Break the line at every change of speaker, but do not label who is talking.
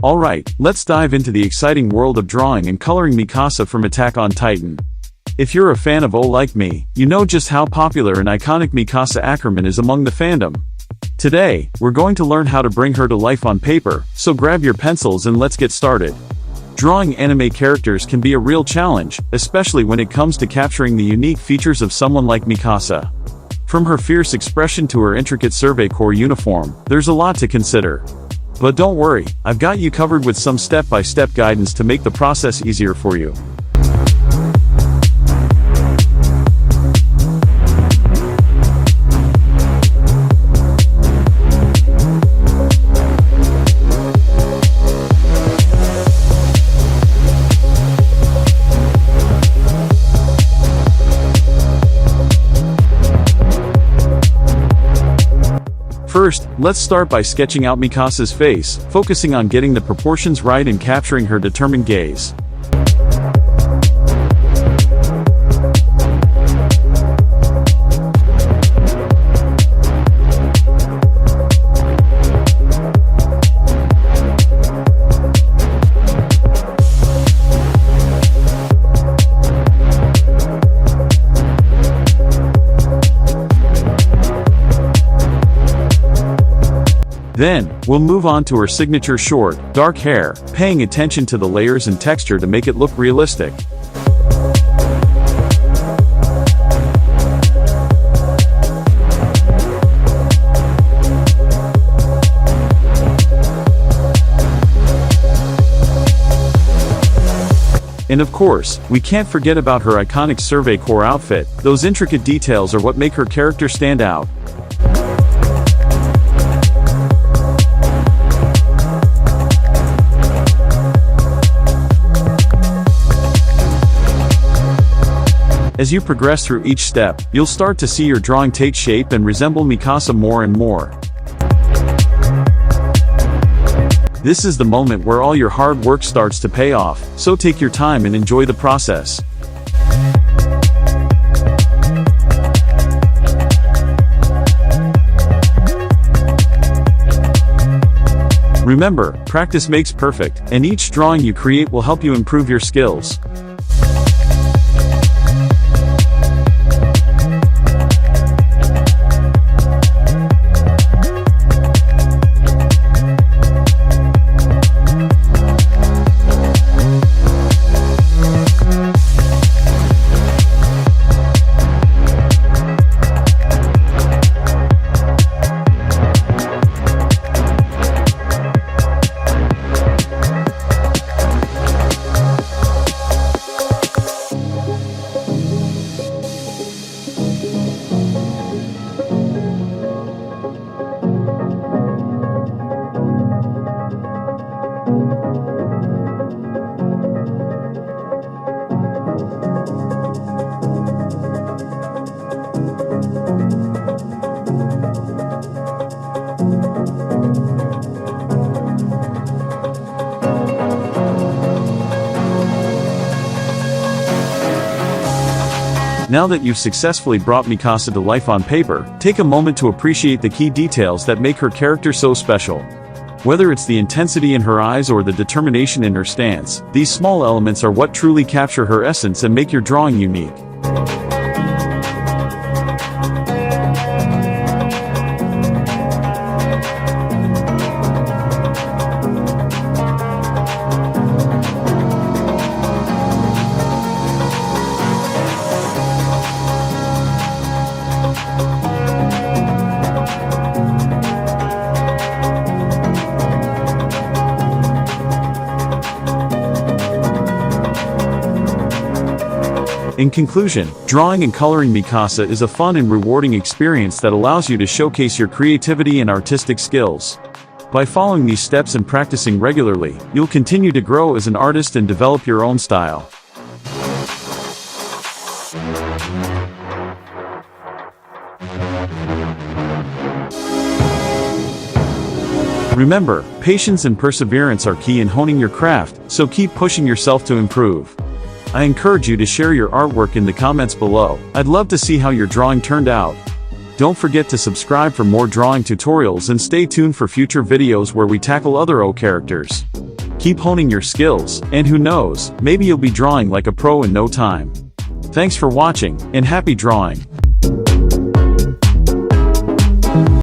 Alright, let's dive into the exciting world of drawing and coloring Mikasa from Attack on Titan. If you're a fan of AOT like me, you know just how popular and iconic Mikasa Ackerman is among the fandom. Today, we're going to learn how to bring her to life on paper, so grab your pencils and let's get started. Drawing anime characters can be a real challenge, especially when it comes to capturing the unique features of someone like Mikasa. From her fierce expression to her intricate Survey Corps uniform, there's a lot to consider. But don't worry, I've got you covered with some step-by-step guidance to make the process easier for you. First, let's start by sketching out Mikasa's face, focusing on getting the proportions right and capturing her determined gaze. Then, we'll move on to her signature short, dark hair, paying attention to the layers and texture to make it look realistic. And of course, we can't forget about her iconic Survey Corps outfit. Those intricate details are what make her character stand out. As you progress through each step, you'll start to see your drawing take shape and resemble Mikasa more and more. This is the moment where all your hard work starts to pay off, so take your time and enjoy the process. Remember, practice makes perfect, and each drawing you create will help you improve your skills. Now that you've successfully brought Mikasa to life on paper, take a moment to appreciate the key details that make her character so special. Whether it's the intensity in her eyes or the determination in her stance, these small elements are what truly capture her essence and make your drawing unique. In conclusion, drawing and coloring Mikasa is a fun and rewarding experience that allows you to showcase your creativity and artistic skills. By following these steps and practicing regularly, you'll continue to grow as an artist and develop your own style. Remember, patience and perseverance are key in honing your craft, so keep pushing yourself to improve. I encourage you to share your artwork in the comments below. I'd love to see how your drawing turned out. Don't forget to subscribe for more drawing tutorials and stay tuned for future videos where we tackle other AOT characters. Keep honing your skills, and who knows, maybe you'll be drawing like a pro in no time. Thanks for watching, and happy drawing!